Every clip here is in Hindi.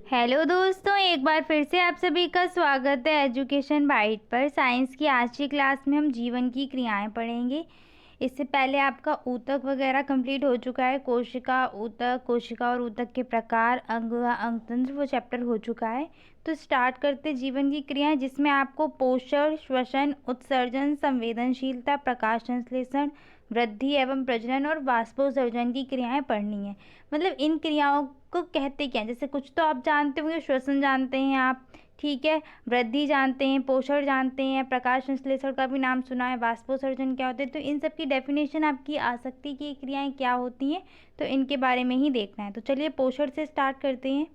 हेलो दोस्तों, एक बार फिर से आप सभी का स्वागत है एजुकेशन बाइट पर। साइंस की आज की क्लास में हम जीवन की क्रियाएं पढ़ेंगे। इससे पहले आपका ऊतक वगैरह कंप्लीट हो चुका है। कोशिका, ऊतक, कोशिका और ऊतक के प्रकार, अंग व अंगतंत्र, वो चैप्टर हो चुका है। तो स्टार्ट करते जीवन की क्रियाएं, जिसमें आपको पोषण, श्वसन, उत्सर्जन, संवेदनशीलता, प्रकाश संश्लेषण, वृद्धि एवं प्रजनन और वाष्पोत्सर्जन की क्रियाएं पढ़नी है। मतलब इन क्रियाओं को कहते क्या हैं, जैसे कुछ तो आप जानते होंगे। श्वसन जानते हैं आप, ठीक है। वृद्धि जानते हैं, पोषण जानते हैं, प्रकाश संश्लेषण का भी नाम सुना है, वाष्पोत्सर्जन क्या होते हैं। तो इन सब की डेफिनेशन आपकी आ सकती है कि ये क्रियाएं क्या होती हैं, तो इनके बारे में ही देखना है। तो चलिए पोषण से स्टार्ट करते हैं।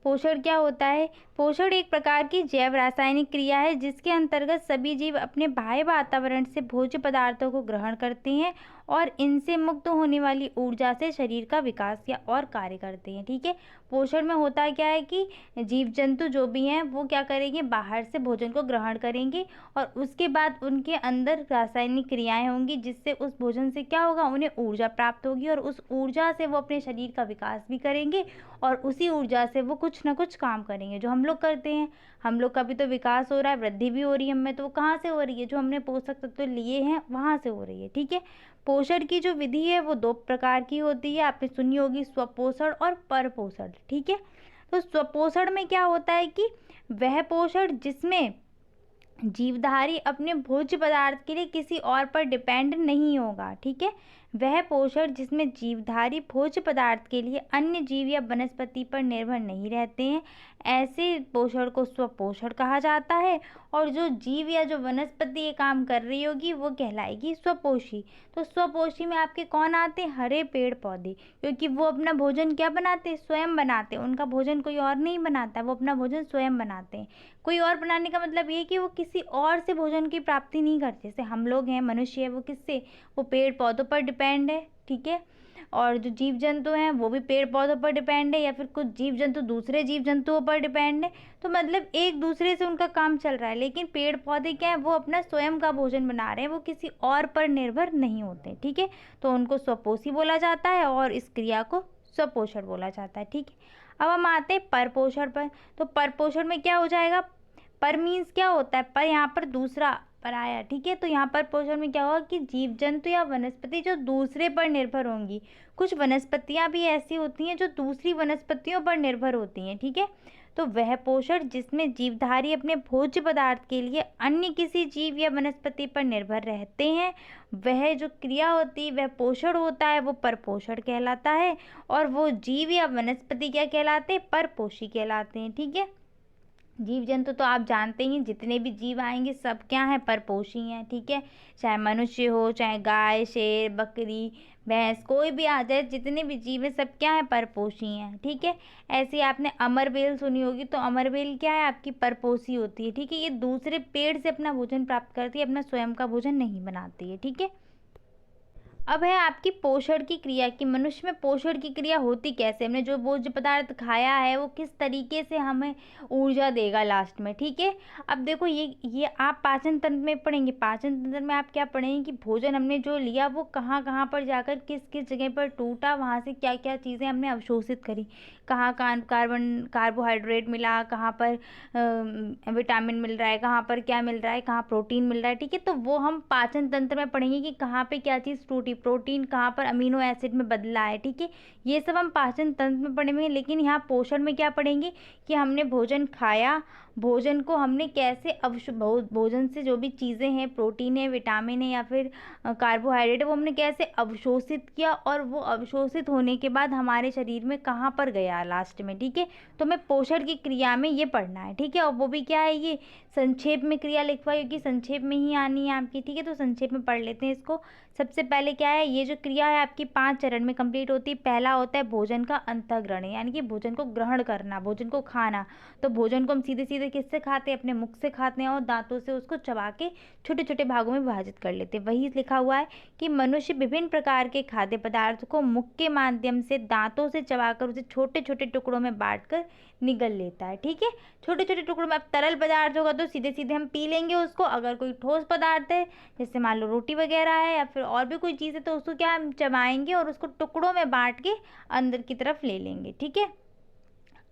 पोषण क्या होता है? पोषण एक प्रकार की जैव रासायनिक क्रिया है जिसके अंतर्गत सभी जीव अपने बाह्य वातावरण से भोज्य पदार्थों को ग्रहण करते हैं और इनसे मुक्त होने वाली ऊर्जा से शरीर का विकास या और कार्य करते हैं, ठीक है। पोषण में होता क्या है कि जीव जंतु जो भी हैं वो क्या करेंगे, बाहर से भोजन को ग्रहण करेंगे और उसके बाद उनके अंदर रासायनिक क्रियाएं होंगी जिससे उस भोजन से क्या होगा, उन्हें ऊर्जा प्राप्त होगी और उस ऊर्जा से वो अपने शरीर का विकास भी करेंगे और उसी ऊर्जा से वो कुछ ना कुछ काम करेंगे जो हम लोग करते हैं। हम लोग का भी तो विकास हो रहा है, वृद्धि भी हो रही है हमें, तो वो कहाँ से हो रही है, जो हमने पोषक तत्व लिए हैं वहाँ से हो रही है, ठीक है। पोषण की जो विधि है वो दो प्रकार की होती है, आपने सुनी होगी, स्वपोषण और परपोषण, ठीक है। तो स्वपोषण में क्या होता है कि वह पोषण जिसमें जीवधारी अपने भोज्य पदार्थ के लिए किसी और पर डिपेंड नहीं होगा, ठीक है। वह पोषण जिसमें जीवधारी भोज्य पदार्थ के लिए अन्य जीव या वनस्पति पर निर्भर नहीं रहते हैं, ऐसे पोषण को स्वपोषण कहा जाता है। और जो जीव या जो वनस्पति ये काम कर रही होगी वो कहलाएगी स्वपोषी। तो स्वपोषी में आपके कौन आते हैं? हरे पेड़ पौधे, क्योंकि वो अपना भोजन क्या बनाते हैं, स्वयं बनाते हैं। उनका भोजन कोई और नहीं बनाता, वो अपना भोजन स्वयं बनाते हैं। कोई और बनाने का मतलब ये कि वो किसी और से भोजन की प्राप्ति नहीं करते। जैसे हम लोग हैं, मनुष्य है, वो किससे, वो पेड़ पौधों पर डिपेंड है, ठीक है। और जो जीव जंतु हैं वो भी पेड़ पौधों पर डिपेंड है, या फिर कुछ जीव जंतु दूसरे जीव जंतुओं पर डिपेंड है। तो मतलब एक दूसरे से उनका काम चल रहा है। लेकिन पेड़ पौधे क्या है, वो अपना स्वयं का भोजन बना रहे हैं, वो किसी और पर निर्भर नहीं होते, ठीक है। तो उनको स्वपोषी बोला जाता है और इस क्रिया को स्वपोषण बोला जाता है, ठीक है। अब हम आते हैं परपोषण पर। तो परपोषण में क्या हो जाएगा, पर मीन्स क्या होता है, पर यहाँ पर दूसरा पर आया, ठीक है। तो यहाँ पर पोषण में क्या होगा कि जीव जंतु या वनस्पति जो दूसरे पर निर्भर होंगी। कुछ वनस्पतियाँ भी ऐसी होती हैं जो दूसरी वनस्पतियों पर निर्भर होती हैं, ठीक है। तो वह पोषण जिसमें जीवधारी अपने भोज्य पदार्थ के लिए अन्य किसी जीव या वनस्पति पर निर्भर रहते हैं, वह जो क्रिया होती है वह पोषण होता है, वो परपोषण कहलाता है। और वो जीव या वनस्पति क्या कहलाते हैं, परपोषी कहलाते हैं, ठीक है। जीव जंतु तो आप जानते ही, जितने भी जीव आएंगे सब क्या हैं, परपोषी हैं, ठीक है। चाहे मनुष्य हो, चाहे गाय, शेर, बकरी, भैंस, कोई भी आ जाए, जितने भी जीव हैं सब क्या हैं, परपोषी हैं, ठीक है। ऐसे ही आपने अमरबेल सुनी होगी, तो अमरबेल क्या है, आपकी परपोषी होती है, ठीक है। ये दूसरे पेड़ से अपना भोजन प्राप्त करती है, अपना स्वयं का भोजन नहीं बनाती है, ठीक है। अब है आपकी पोषण की क्रिया कि मनुष्य में पोषण की क्रिया होती कैसे, हमने जो भोज्य पदार्थ खाया है वो किस तरीके से हमें ऊर्जा देगा लास्ट में, ठीक है। अब देखो ये आप पाचन तंत्र में पढ़ेंगे। पाचन तंत्र में आप क्या पढ़ेंगे कि भोजन हमने जो लिया वो कहाँ कहाँ पर जाकर किस किस जगह पर टूटा, वहाँ से क्या क्या चीज़ें हमने अवशोषित करी, कहाँ कार्बोहाइड्रेट मिला, कहाँ पर विटामिन मिल रहा है, कहाँ पर क्या मिल रहा है, कहाँ प्रोटीन मिल रहा है, ठीक है। तो वो हम पाचन तंत्र में पढ़ेंगे कि कहाँ पे क्या चीज़ टूटी, प्रोटीन कहाँ पर अमीनो एसिड में बदला है, ठीक है। ये सब हम पाचन तंत्र में पढ़ेंगे। लेकिन यहाँ पोषण में क्या पढ़ेंगे कि हमने भोजन खाया, भोजन को हमने कैसे भोजन से जो भी चीज़ें हैं, प्रोटीन है, विटामिन है या फिर कार्बोहाइड्रेट है, वो हमने कैसे अवशोषित किया और वो अवशोषित होने के बाद हमारे शरीर में कहाँ पर गया लास्ट में, ठीक है। तो हमें पोषण की क्रिया में ये पढ़ना है, ठीक है। और वो भी क्या है, ये संक्षेप में क्रिया लिखवाई, क्योंकि संक्षेप में ही आनी है आपकी, ठीक है। तो संक्षेप में पढ़ लेते हैं इसको। सबसे पहले क्या है, ये जो क्रिया है आपकी 5 चरण में कंप्लीट होती है। पहला होता है भोजन का अंतःग्रहण, यानी कि भोजन को ग्रहण करना, भोजन को खाना। तो भोजन को हम सीधे सीधे किससे खाते हैं, अपने मुख से खाते हैं और दांतों से उसको चबा के छोटे छोटे भागों में विभाजित कर लेते हैं। वही लिखा हुआ है कि मनुष्य विभिन्न प्रकार के खाद्य पदार्थ को मुख के माध्यम से दांतों से चबाकर उसे छोटे छोटे टुकड़ों में बांटकर निगल लेता है, ठीक है। छोटे छोटे टुकड़ों में, अब तरल पदार्थ होगा तो सीधे सीधे हम पी लेंगे उसको। अगर कोई ठोस पदार्थ है, जैसे मान लो रोटी वगैरह है या फिर और भी कोई चीज़ है, तो उसको क्या हम चबाएंगे और उसको टुकड़ों में बांट के अंदर की तरफ ले लेंगे, ठीक है।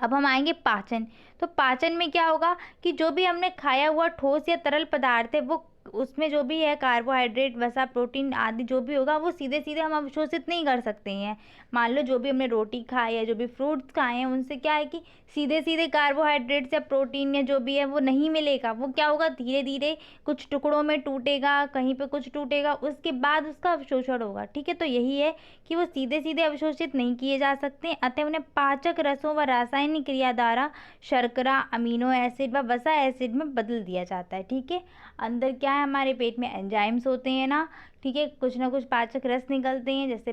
अब हम आएंगे पाचन। तो पाचन में क्या होगा कि जो भी हमने खाया हुआ ठोस या तरल पदार्थ है वो उसमें जो भी है कार्बोहाइड्रेट वसा प्रोटीन आदि जो भी होगा वो सीधे सीधे हम अवशोषित नहीं कर सकते हैं। मान लो जो भी हमने रोटी खाई है, जो भी फ्रूट्स खाए हैं, उनसे क्या है कि सीधे सीधे कार्बोहाइड्रेट्स या प्रोटीन या जो भी है वो नहीं मिलेगा। वो क्या होगा, धीरे धीरे कुछ टुकड़ों में टूटेगा, कहीं पे कुछ टूटेगा, उसके बाद उसका अवशोषण होगा। ठीक है, तो यही है कि वो सीधे सीधे अवशोषित नहीं किए जा सकते, अतः उन्हें पाचक रसों व रासायनिक क्रिया द्वारा शर्करा, अमीनो एसिड व वसा एसिड में बदल दिया जाता है। ठीक है, अंदर क्या है, हमारे पेट में एंजाइम्स होते हैं ना। ठीक है, कुछ ना कुछ पाचक रस निकलते हैं, जैसे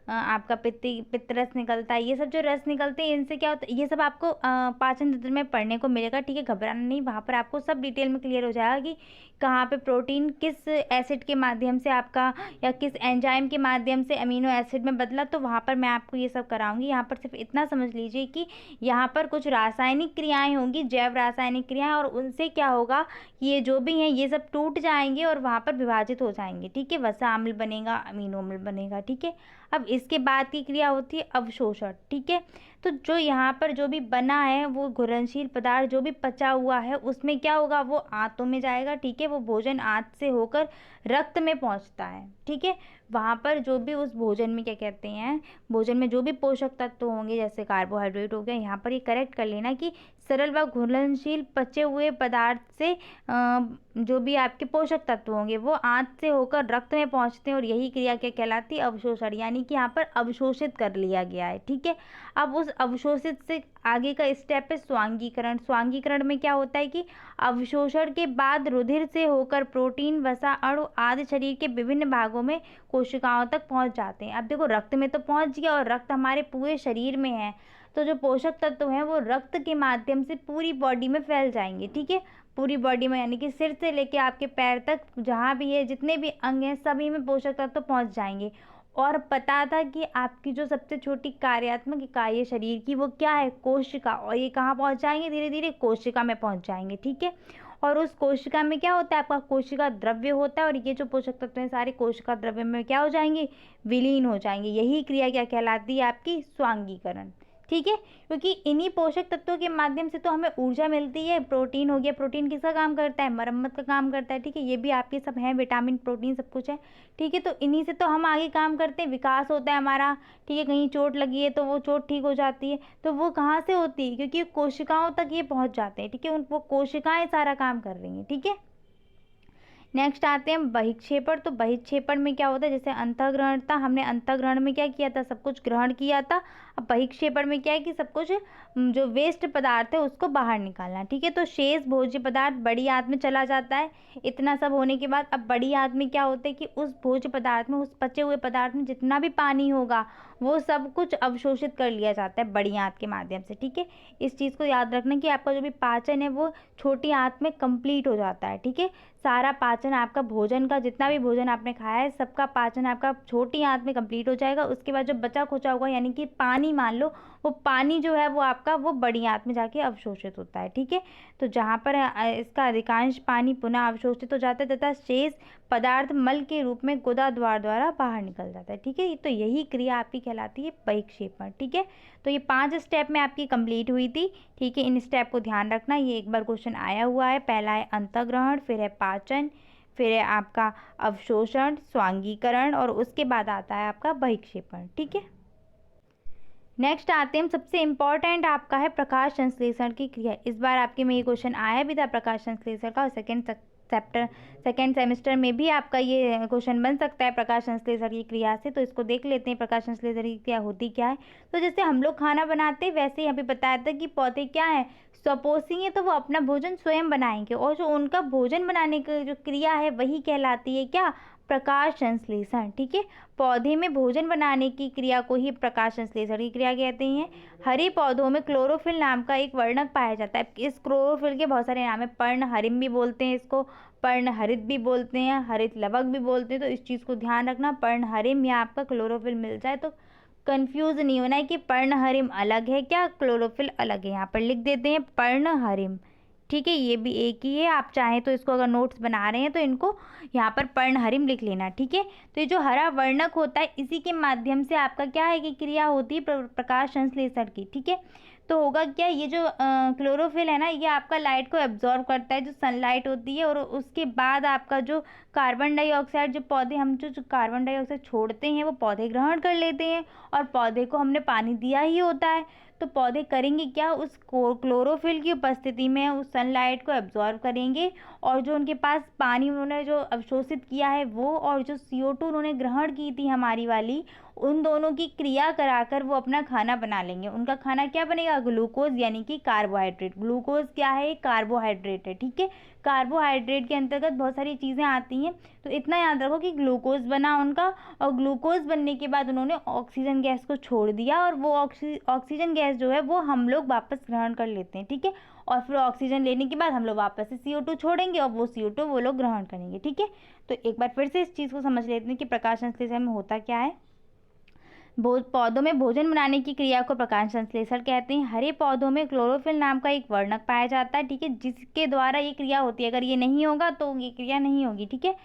आपका पित्त रस निकलता है। ये सब जो रस निकलते हैं इनसे क्या होता है, ये सब आपको पाचन तंत्र में पढ़ने को मिलेगा। ठीक है, घबराना नहीं, वहाँ पर आपको सब डिटेल में क्लियर हो जाएगा कि कहाँ पे प्रोटीन किस एसिड के माध्यम से आपका या किस एंजाइम के माध्यम से अमीनो एसिड में बदला। तो वहाँ पर मैं आपको ये सब कराऊंगी। यहाँ पर सिर्फ इतना समझ लीजिए कि यहाँ पर कुछ रासायनिक क्रियाएं होंगी, जैव रासायनिक क्रियाएं, और उनसे क्या होगा कि ये जो भी हैं ये सब टूट जाएंगे और वहाँ पर विभाजित हो जाएंगे। ठीक है, वसा अम्ल बनेगा, अमीनो अम्ल बनेगा। ठीक है, अब इसके बाद की क्रिया होती है अवशोषण। ठीक है, तो जो यहाँ पर जो भी बना है वो घुलनशील पदार्थ जो भी पचा हुआ है उसमें क्या होगा, वो आंतों में जाएगा। ठीक है, वो भोजन आंत से होकर रक्त में पहुँचता है। ठीक है, वहाँ पर जो भी उस भोजन में क्या कहते हैं, भोजन में जो भी पोषक तत्व होंगे जैसे कार्बोहाइड्रेट हो गया, यहाँ पर ये करेक्ट कर लेना कि सरल व घुलनशील पचे हुए पदार्थ से जो भी आपके पोषक तत्व होंगे वो आंत से होकर रक्त में पहुँचते हैं, और यही क्रिया क्या कहलाती है, अवशोषण। यानी कि यहाँ पर अवशोषित कर लिया गया है। ठीक है, अब उस अवशोषित से आगे का स्टेप है स्वांगीकरण। स्वांगीकरण में क्या होता है कि अवशोषण के बाद रुधिर से होकर प्रोटीन, वसा अणु आदि शरीर के विभिन्न भागों में कोशिकाओं तक पहुंच जाते हैं। अब देखो, रक्त में तो पहुंच गया और रक्त हमारे पूरे शरीर में है, तो जो पोषक तत्व हैं वो रक्त के माध्यम से पूरी बॉडी में फैल जाएंगे। ठीक है, पूरी बॉडी में, यानी कि सिर से लेके आपके पैर तक जहाँ भी है, जितने भी अंग हैं सभी में पोषक तत्व पहुँच जाएंगे। और पता था कि आपकी जो सबसे छोटी कार्यात्मक इकाई है शरीर की वो क्या है, कोशिका, और ये कहाँ पहुँच जाएंगे, धीरे धीरे कोशिका में पहुँच जाएंगे। ठीक है, और उस कोशिका में क्या होता है, आपका कोशिका द्रव्य होता है, और ये जो पोषक तत्व हैं सारे कोशिका द्रव्य में क्या हो जाएंगे, विलीन हो जाएंगे। यही क्रिया क्या कहलाती है, आपकी स्वांगीकरण। ठीक है, क्योंकि इन्हीं पोषक तत्वों के माध्यम से तो हमें ऊर्जा मिलती है। प्रोटीन हो गया, प्रोटीन किसका काम करता है, मरम्मत का काम करता है। ठीक है, ये भी आपके सब हैं, विटामिन, प्रोटीन सब कुछ है। ठीक है, तो इन्हीं से तो हम आगे काम करते हैं, विकास होता है हमारा। ठीक है, कहीं चोट लगी है तो वो चोट ठीक हो जाती है, तो वो कहाँ से होती है, क्योंकि कोशिकाओं तक ये पहुँच जाते हैं। ठीक है, वो कोशिकाएं सारा काम कर रही हैं। ठीक है, नेक्स्ट आते हैं बहिक्षेपण। तो बहिक्षेपण में क्या होता है, जैसे अंतःग्रहण था, हमने अंतःग्रहण में क्या किया था, सब कुछ ग्रहण किया था। अब बहिक्षेपण में क्या है कि सब कुछ जो वेस्ट पदार्थ है उसको बाहर निकालना। ठीक है, तो शेष भोज्य पदार्थ बड़ी आंत में चला जाता है। इतना सब होने के बाद अब बड़ी आंत में क्या होता है कि उस भोज्य पदार्थ में, उस पचे हुए पदार्थ में जितना भी पानी होगा वो सब कुछ अवशोषित कर लिया जाता है बड़ी आंत के माध्यम से। ठीक है, इस चीज़ को याद रखना कि आपका जो भी पाचन है वो छोटी आंत में कंप्लीट हो जाता है। ठीक है, सारा पाचन आपका भोजन का, जितना भी भोजन आपने खाया है सबका पाचन आपका छोटी आंत में कंप्लीट हो जाएगा। उसके बाद जो बचा खुचा होगा, यानी कि पानी मान लो, वो पानी जो है वो आपका वो बड़ी आंत में जाके अवशोषित होता है। ठीक है, तो जहाँ पर इसका अधिकांश पानी पुनः अवशोषित हो जाता है तथा शेष पदार्थ मल के रूप में गुदा द्वार द्वारा बाहर निकल जाता है। ठीक है, तो यही क्रिया आपकी कहलाती है बहिक्षेपण। ठीक है, तो ये 5 स्टेप में आपकी कंप्लीट हुई थी। ठीक है, इन स्टेप को ध्यान रखना, ये एक बार क्वेश्चन आया हुआ है। पहला है अंतःग्रहण, फिर है पाचन, फिर है आपका अवशोषण, स्वांगीकरण, और उसके बाद आता है आपका बहिक्षेपण। ठीक है, नेक्स्ट आते हैं हम, सबसे इम्पॉर्टेंट आपका है प्रकाश संश्लेषण की क्रिया। इस बार आपके में ये क्वेश्चन आया भी था प्रकाश संश्लेषण का, और सेकेंड सेमेस्टर में भी आपका ये क्वेश्चन बन सकता है प्रकाश संश्लेषण की क्रिया से। तो इसको देख लेते हैं, प्रकाश संश्लेषण की क्रिया होती क्या है। तो जैसे हम लोग खाना बनाते हैं वैसे ही अभी बताया था कि पौधे क्या है, स्वपोषी है, तो वो अपना भोजन स्वयं बनाएंगे, और जो उनका भोजन बनाने की जो क्रिया है वही कहलाती है क्या, प्रकाश संश्लेषण। ठीक है, पौधे में भोजन बनाने की क्रिया को ही प्रकाश संश्लेषण की क्रिया कहते हैं। हरे पौधों में क्लोरोफिल नाम का एक वर्णक पाया जाता है। इस क्लोरोफिल के बहुत सारे नाम है, पर्णहरिम भी बोलते हैं इसको, पर्णहरित भी बोलते हैं, हरित लवक भी बोलते हैं। तो इस चीज़ को ध्यान रखना, पर्णहरिम या आपका क्लोरोफिल मिल जाए तो कंफ्यूज नहीं होना है कि पर्णहरिम अलग है क्या, क्लोरोफिल अलग है। यहाँ पर लिख देते हैं पर्णहरिम। ठीक है, ये भी एक ही है। आप चाहें तो इसको अगर नोट्स बना रहे हैं तो इनको यहाँ पर पर्णहरिम लिख लेना। ठीक है, तो ये जो हरा वर्णक होता है इसी के माध्यम से आपका क्या है कि क्रिया होती है प्रकाश संश्लेषण की। ठीक है, तो होगा क्या, ये जो क्लोरोफिल है ना, ये आपका लाइट को एब्जॉर्ब करता है, जो सनलाइट होती है, और उसके बाद आपका जो कार्बन डाइऑक्साइड, जो पौधे हम जो कार्बन डाइऑक्साइड छोड़ते हैं वो पौधे ग्रहण कर लेते हैं, और पौधे को हमने पानी दिया ही होता है। तो पौधे करेंगे क्या, उस क्लोरोफिल की उपस्थिति में उस सनलाइट को एब्जॉर्ब करेंगे, और जो उनके पास पानी उन्होंने जो अवशोषित किया है वो, और जो CO2 उन्होंने ग्रहण की थी हमारी वाली, उन दोनों की क्रिया कराकर वो अपना खाना बना लेंगे। उनका खाना क्या बनेगा, ग्लूकोज, यानी कि कार्बोहाइड्रेट। ग्लूकोज क्या है, कार्बोहाइड्रेट है, ठीक है। कार्बोहाइड्रेट के अंतर्गत बहुत सारी चीज़ें आती हैं, तो इतना याद रखो कि ग्लूकोज बना उनका, और ग्लूकोज बनने के बाद उन्होंने ऑक्सीजन गैस को छोड़ दिया, और वो ऑक्सीजन गैस जो है वो हम लोग वापस ग्रहण कर लेते हैं, ठीक है। और फिर ऑक्सीजन लेने के बाद हम लोग वापस से CO2 छोड़ेंगे, और वो CO2 वो लोग ग्रहण करेंगे, ठीक है। तो एक बार फिर से इस चीज़ को समझ लेते हैं कि प्रकाश संश्लेषण में होता क्या है। पौधों में भोजन बनाने की क्रिया को प्रकाश संश्लेषण कहते हैं। हरे पौधों में क्लोरोफिल नाम का एक वर्णक पाया जाता है, ठीक है, जिसके द्वारा ये क्रिया होती है। अगर ये नहीं होगा तो ये क्रिया नहीं होगी, ठीक है।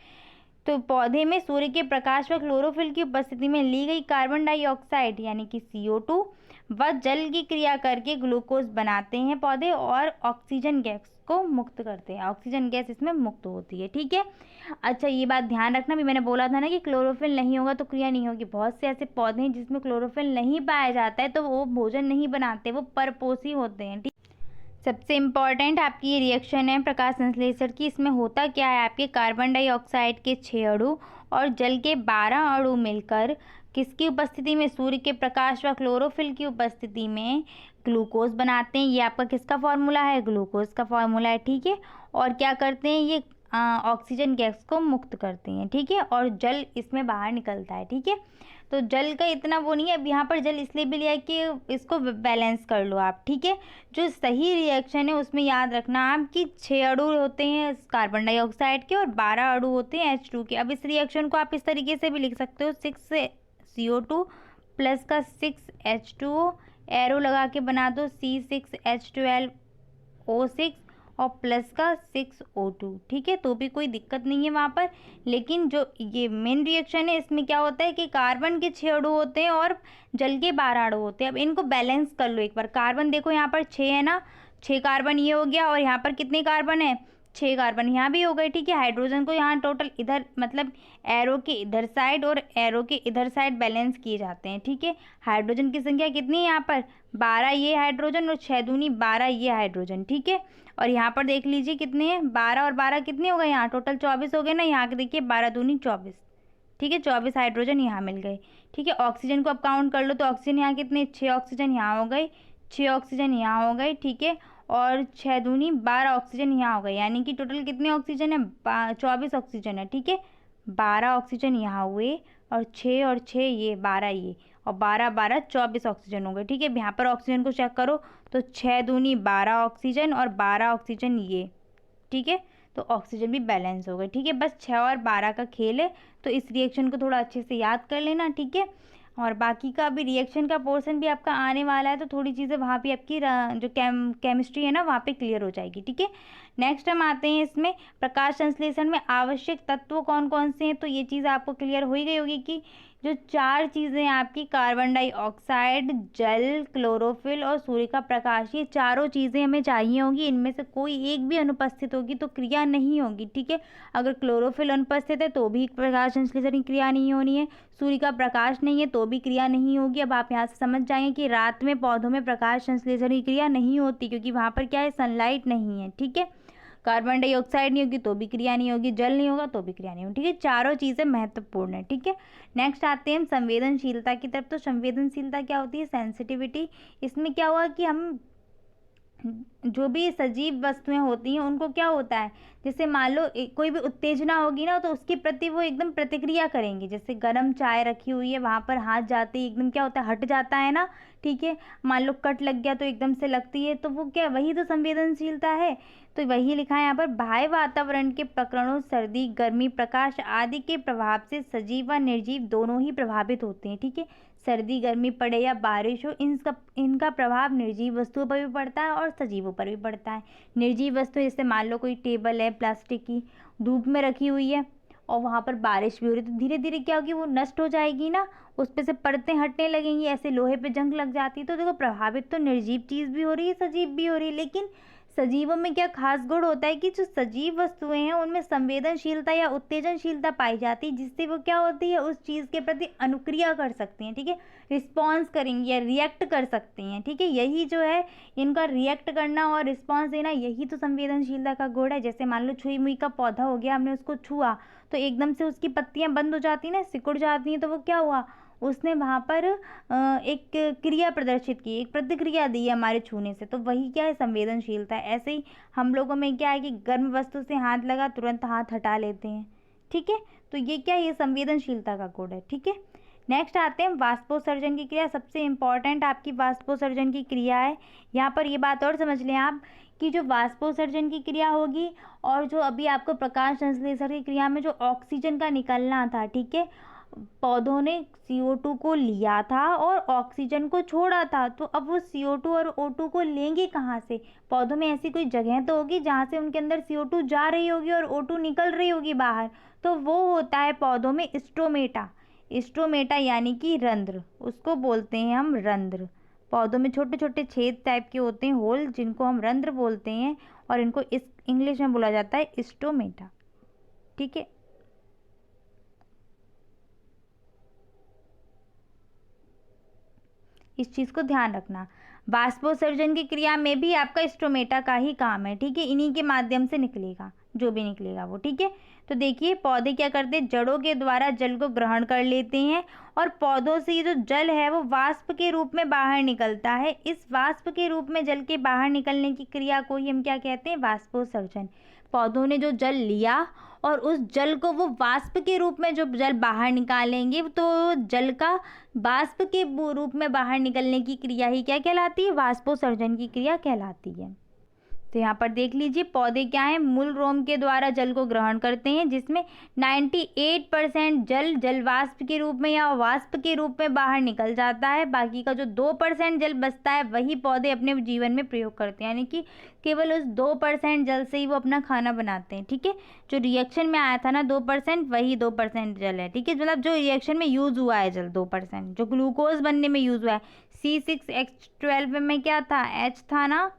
तो पौधे में सूर्य के प्रकाश व क्लोरोफिल की उपस्थिति में ली गई कार्बन डाइऑक्साइड यानी कि CO2 व जल की क्रिया करके ग्लूकोज बनाते हैं पौधे, और ऑक्सीजन गैस को मुक्त करते हैं। ऑक्सीजन गैस इसमें मुक्त होती है, ठीक है। अच्छा, ये बात ध्यान रखना, भी मैंने बोला था ना कि क्लोरोफिल नहीं होगा तो क्रिया नहीं होगी। बहुत से ऐसे पौधे हैं जिसमें क्लोरोफिल नहीं पाया जाता है, तो वो भोजन नहीं बनाते, वो परपोषी होते हैं, ठीक। सबसे इम्पॉर्टेंट आपकी ये रिएक्शन है प्रकाश संश्लेषण की। इसमें होता क्या है, आपके कार्बन डाइऑक्साइड के 6 अणु और जल के 12 अणु मिलकर किसकी उपस्थिति में, सूर्य के प्रकाश व क्लोरोफिल की उपस्थिति में ग्लूकोज बनाते हैं। ये आपका किसका फॉर्मूला है, ग्लूकोज का फॉर्मूला है, ठीक है। और क्या करते हैं, ये ऑक्सीजन गैस को मुक्त करते हैं, ठीक है, और जल इसमें बाहर निकलता है, ठीक है। तो जल का इतना वो नहीं है, अब यहाँ पर जल इसलिए भी लिया है कि इसको बैलेंस कर लो आप, ठीक है। जो सही रिएक्शन है उसमें याद रखना आप कि 6 अणु होते हैं कार्बन डाइऑक्साइड के और 12 अणु होते हैं H2 के। अब इस रिएक्शन को आप इस तरीके से भी लिख सकते हो, 6 CO2 प्लस का 6 H2O, एरो लगा के बना दो, C6H12O6 और प्लस का 6O2, ठीक है। तो भी कोई दिक्कत नहीं है वहाँ पर। लेकिन जो ये मेन रिएक्शन है इसमें क्या होता है कि कार्बन के 6 अणु होते हैं और जल के 12 अणु होते हैं। अब इनको बैलेंस कर लो एक बार। कार्बन देखो यहाँ पर 6 है ना, 6 कार्बन ये हो गया, और यहाँ पर कितने कार्बन है, 6 कार्बन यहाँ भी हो गए, ठीक है। हाइड्रोजन को यहाँ टोटल इधर मतलब एरो के इधर साइड और एरो के इधर साइड बैलेंस किए जाते हैं, ठीक है। हाइड्रोजन की संख्या कितनी है यहाँ पर, 12 ये हाइड्रोजन और 6 दूनी 12 ये हाइड्रोजन, ठीक है। और यहाँ पर देख लीजिए कितने हैं, 12 और 12 कितने हो गए, यहाँ टोटल 24 हो गए ना। यहाँ के देखिए 12 दूनी 24, ठीक है, 24 हाइड्रोजन यहाँ मिल गए, ठीक है। ऑक्सीजन को अब काउंट कर लो, तो ऑक्सीजन यहाँ कितने, 6 ऑक्सीजन यहाँ हो गए, 6 ऑक्सीजन यहाँ हो गए, ठीक है। और 6 दूनी 12 ऑक्सीजन यहाँ हो गए, यानी कि टोटल कितने ऑक्सीजन है, 24 ऑक्सीजन है, ठीक है। 12 ऑक्सीजन यहाँ हुए, और 6 ये 12 ये, और 12 12 24 ऑक्सीजन हो गए, ठीक है। यहाँ पर ऑक्सीजन को चेक करो, तो 6 दूनी 12 ऑक्सीजन और 12 ऑक्सीजन ये, ठीक है। तो ऑक्सीजन भी बैलेंस हो गए, ठीक है। बस 6 और 12 का खेल है, तो इस रिएक्शन को थोड़ा अच्छे से याद कर लेना, ठीक है। और बाकी का अभी रिएक्शन का पोर्शन भी आपका आने वाला है, तो थोड़ी चीज़ें वहाँ भी आपकी जो केमिस्ट्री है ना वहाँ पे क्लियर हो जाएगी, ठीक है। नेक्स्ट हम आते हैं इसमें प्रकाश संश्लेषण में आवश्यक तत्व कौन कौन से हैं। तो ये चीज़ आपको क्लियर हो ही गई होगी कि जो 4 चीज़ें आपकी कार्बन डाइऑक्साइड, जल, क्लोरोफिल और सूर्य का प्रकाश, ये चारों चीज़ें हमें चाहिए होगी। इनमें से कोई एक भी अनुपस्थित होगी तो क्रिया नहीं होगी, ठीक है। अगर क्लोरोफिल अनुपस्थित है तो भी प्रकाश संश्लेषण की क्रिया नहीं होनी है, सूर्य का प्रकाश नहीं है तो भी क्रिया नहीं होगी। अब आप यहाँ से समझ जाएंगे कि रात में पौधों में प्रकाश संश्लेषण की क्रिया नहीं होती, क्योंकि वहाँ पर क्या है, सनलाइट नहीं है, ठीक है। कार्बन डाइऑक्साइड नहीं होगी तो भी क्रिया नहीं होगी, जल नहीं होगा तो भी क्रिया नहीं होगी, ठीक है। चारों चीज़ें महत्वपूर्ण है, ठीक है। नेक्स्ट आते हैं हम संवेदनशीलता की तरफ। तो संवेदनशीलता क्या होती है, सेंसिटिविटी। इसमें क्या हुआ कि हम जो भी सजीव वस्तुएं होती हैं उनको क्या होता है, जैसे मान लो कोई भी उत्तेजना होगी ना तो उसके प्रति वो एकदम प्रतिक्रिया करेंगे। जैसे गर्म चाय रखी हुई है, वहाँ पर हाथ जाते ही एकदम क्या होता है, हट जाता है ना, ठीक है। मान लो कट लग गया तो एकदम से लगती है, तो वो क्या, वही तो संवेदनशीलता है। तो वही लिखा है यहाँ पर, बाह्य वातावरण के प्रकरणों, सर्दी, गर्मी, प्रकाश आदि के प्रभाव से सजीव व निर्जीव दोनों ही प्रभावित होते हैं, ठीक है। सर्दी गर्मी पड़े या बारिश हो, इनका प्रभाव निर्जीव वस्तुओं पर भी पड़ता है और सजीवों पर भी पड़ता है। निर्जीव वस्तु जैसे मान लो कोई टेबल है प्लास्टिक की, धूप में रखी हुई है और वहाँ पर बारिश भी हो रही, तो धीरे धीरे क्या होगी, वो नष्ट हो जाएगी ना, उस पे से परतें हटने लगेंगी, ऐसे लोहे पे जंग लग जाती है। तो देखो प्रभावित तो निर्जीव चीज़ भी हो रही है, सजीव भी हो रही है, लेकिन सजीवों में क्या खास गुण होता है कि जो सजीव वस्तुएं हैं उनमें संवेदनशीलता या उत्तेजनशीलता पाई जाती है, जिससे वो क्या होती है, उस चीज़ के प्रति अनुक्रिया कर सकती हैं, ठीक है, रिस्पॉन्स करेंगी या रिएक्ट कर सकती हैं, ठीक है। यही जो है इनका रिएक्ट करना और रिस्पॉन्स देना, यही तो संवेदनशीलता का गुण है। जैसे मान लो छुई मुई का पौधा हो गया, हमने उसको छुआ तो एकदम से उसकी पत्तियां बंद हो जाती हैं ना, सिकुड़ जाती हैं, तो वो क्या हुआ, उसने वहाँ पर एक क्रिया प्रदर्शित की, एक प्रतिक्रिया दी है हमारे छूने से, तो वही क्या है, संवेदनशीलता है। ऐसे ही हम लोगों में क्या है कि गर्म वस्तु से हाथ लगा तुरंत हाथ हटा लेते हैं, ठीक है, तो ये क्या है, ये संवेदनशीलता का गुण है, ठीक है। नेक्स्ट आते हैं वाष्पोत्सर्जन की क्रिया। सबसे इम्पॉर्टेंट आपकी वाष्पोत्सर्जन की क्रिया है। यहाँ पर ये बात और समझ लें आप कि जो वाष्पोत्सर्जन की क्रिया होगी और जो अभी आपको प्रकाश संश्लेषण की क्रिया में जो ऑक्सीजन का निकलना था, ठीक है, पौधों ने CO2 को लिया था और ऑक्सीजन को छोड़ा था, तो अब वो CO2 और O2 को लेंगे कहाँ से, पौधों में ऐसी कोई जगह तो होगी जहाँ से उनके अंदर CO2 जा रही होगी और O2 निकल रही होगी बाहर, तो वो होता है पौधों में स्टोमेटा। स्टोमेटा यानी कि रंध्र, उसको बोलते हैं हम रंध्र। पौधों में छोटे छोटे छेद टाइप के होते हैं, होल, जिनको हम रंध्र बोलते हैं, और इनको इस इंग्लिश में बोला जाता है स्टोमेटा, ठीक है। इस चीज़ को ध्यान रखना। वाष्पोत्सर्जन की क्रिया में भी आपका स्टोमेटा का ही काम है, ठीक है, इन्हीं के माध्यम से निकलेगा जो भी निकलेगा वो, ठीक है। तो देखिए पौधे क्या करते हैं, जड़ों के द्वारा जल को ग्रहण कर लेते हैं और पौधों से ये जो जल है वो वाष्प के रूप में बाहर निकलता है। इस वाष्प के रूप में जल के बाहर निकलने की क्रिया को ही हम क्या कहते हैं, वाष्पोत्सर्जन। पौधों ने जो जल लिया और उस जल को वो वाष्प के रूप में जो जल बाहर निकालेंगे, तो जल का वाष्प के रूप में बाहर निकलने की क्रिया ही क्या कहलाती है, वाष्पोत्सर्जन की क्रिया कहलाती है। तो यहाँ पर देख लीजिए पौधे क्या हैं, मूल रोम के द्वारा जल को ग्रहण करते हैं, जिसमें 98% जल जलवाष्प के रूप में या वाष्प के रूप में बाहर निकल जाता है। बाकी का जो 2% जल बचता है वही पौधे अपने जीवन में प्रयोग करते हैं, यानी कि केवल उस 2% जल से ही वो अपना खाना बनाते हैं, ठीक है। जो रिएक्शन में आया था ना 2%, वही 2% जल है, ठीक है, मतलब जो रिएक्शन में यूज हुआ है जल 2%, जो ग्लूकोज बनने में यूज हुआ है। C6H12 में क्या था, H था ना,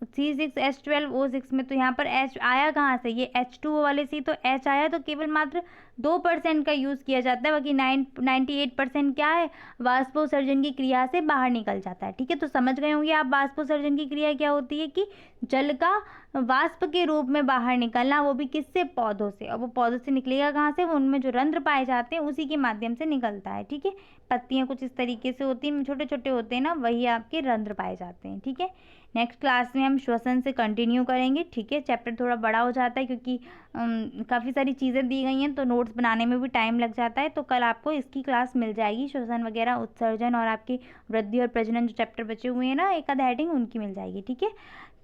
C6H12O6 में, तो यहाँ पर H आया कहाँ से, ये H2O वाले से तो H आया, तो केवल मात्र 2% का यूज़ किया जाता है, बाकी 98% क्या है, वाष्पोत्सर्जन की क्रिया से बाहर निकल जाता है, ठीक है। तो समझ गए होंगे आप वाष्पोत्सर्जन की क्रिया क्या होती है, कि जल का वाष्प के रूप में बाहर निकलना, वो भी किससे, पौधों से। और वो पौधों से निकलेगा कहाँ से, वो उनमें जो रंध्र पाए जाते हैं उसी के माध्यम से निकलता है, ठीक है। पत्तियाँ कुछ इस तरीके से होती हैं, छोटे छोटे होते हैं ना, वही आपके रंध्र पाए जाते हैं, ठीक है। नेक्स्ट क्लास में हम श्वसन से कंटिन्यू करेंगे, ठीक है। चैप्टर थोड़ा बड़ा हो जाता है क्योंकि काफ़ी सारी चीज़ें दी गई हैं, तो नोट्स बनाने में भी टाइम लग जाता है, तो कल आपको इसकी क्लास मिल जाएगी, श्वसन वगैरह, उत्सर्जन और आपकी वृद्धि और प्रजनन जो चैप्टर बचे हुए हैं ना, एक आध हेडिंग उनकी मिल जाएगी, ठीक है।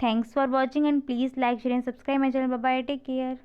Thanks for watching and please like share and subscribe my channel. Bye bye, take care.